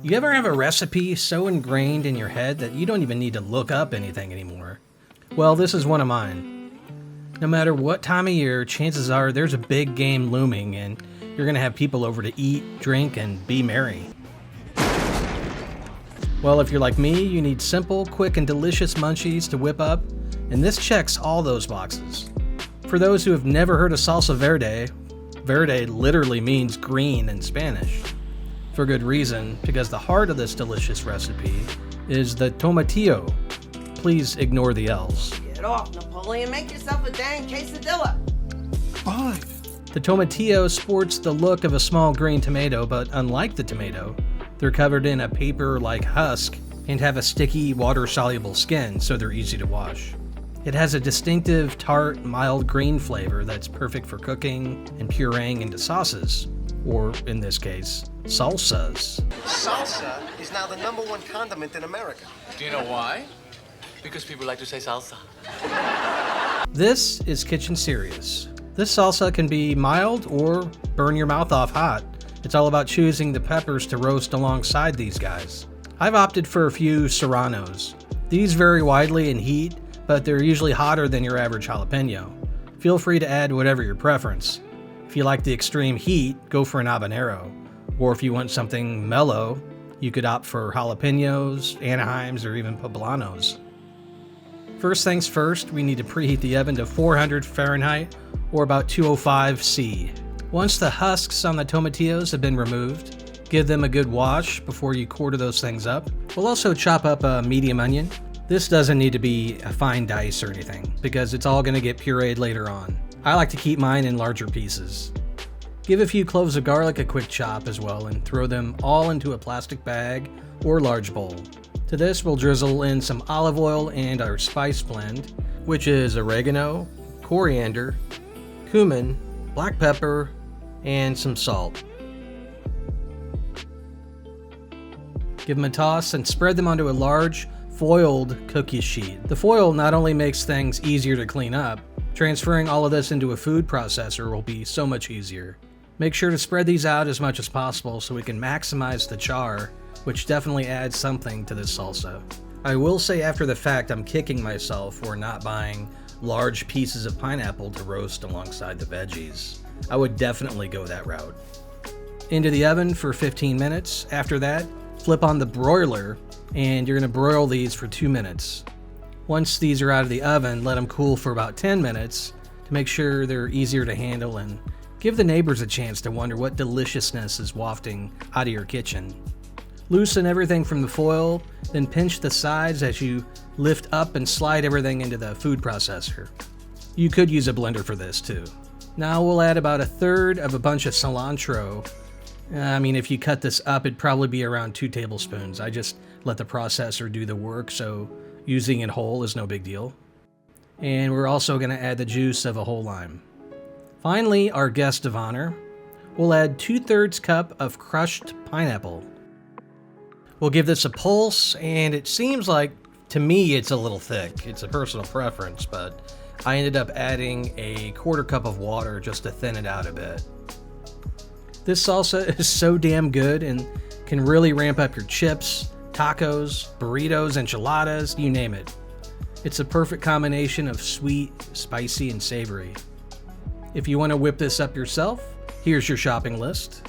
You ever have a recipe so ingrained in your head that you don't even need to look up anything anymore? Well, this is one of mine. No matter what time of year, chances are there's a big game looming and you're going to have people over to eat, drink, and be merry. Well, if you're like me, you need simple, quick, and delicious munchies to whip up, and this checks all those boxes. For those who have never heard of Salsa Verde, verde literally means green in Spanish. For good reason, because the heart of this delicious recipe is the tomatillo. Please ignore the L's. Get off, Napoleon. Make yourself a dang quesadilla. Why? The tomatillo sports the look of a small green tomato, but unlike the tomato, they're covered in a paper-like husk and have a sticky, water-soluble skin, so they're easy to wash. It has a distinctive, tart, mild green flavor that's perfect for cooking and pureeing into sauces, or in this case, salsas. Salsa is now the #1 condiment in America. Do you know why? Because people like to say salsa. This is Kitchen Serious. This salsa can be mild or burn your mouth off hot. It's all about choosing the peppers to roast alongside these guys. I've opted for a few serranos. These vary widely in heat, but they're usually hotter than your average jalapeno. Feel free to add whatever your preference. If you like the extreme heat, go for an habanero. Or if you want something mellow, you could opt for jalapenos, Anaheims, or even poblanos. First things first, we need to preheat the oven to 400 Fahrenheit or about 205 C. Once the husks on the tomatillos have been removed, give them a good wash before you quarter those things up. We'll also chop up a medium onion. This doesn't need to be a fine dice or anything, because it's all going to get pureed later on. I like to keep mine in larger pieces. Give a few cloves of garlic a quick chop as well and throw them all into a plastic bag or large bowl. To this, we'll drizzle in some olive oil and our spice blend, which is oregano, coriander, cumin, black pepper, and some salt. Give them a toss and spread them onto a large foiled cookie sheet. The foil not only makes things easier to clean up, transferring all of this into a food processor will be so much easier. Make sure to spread these out as much as possible so we can maximize the char, which definitely adds something to this salsa. I will say after the fact I'm kicking myself for not buying large pieces of pineapple to roast alongside the veggies. I would definitely go that route. Into the oven for 15 minutes. After that, flip on the broiler and you're going to broil these for 2 minutes. Once these are out of the oven, let them cool for about 10 minutes to make sure they're easier to handle and give the neighbors a chance to wonder what deliciousness is wafting out of your kitchen. Loosen everything from the foil, then pinch the sides as you lift up and slide everything into the food processor. You could use a blender for this too. Now we'll add about 1/3 of a bunch of cilantro. If you cut this up, it'd probably be around 2 tablespoons. I just let the processor do the work, so using it whole is no big deal. And we're also going to add the juice of a whole lime. Finally, our guest of honor. We'll add 2/3 cup of crushed pineapple. We'll give this a pulse, and it seems like, to me, it's a little thick. It's a personal preference, but I ended up adding a 1/4 cup of water just to thin it out a bit. This salsa is so damn good and can really ramp up your chips, tacos, burritos, enchiladas, you name it. It's a perfect combination of sweet, spicy, and savory. If you want to whip this up yourself, here's your shopping list.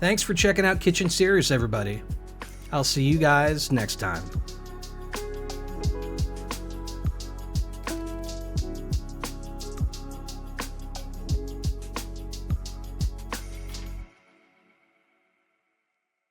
Thanks for checking out Kitchen Serious, everybody. I'll see you guys next time.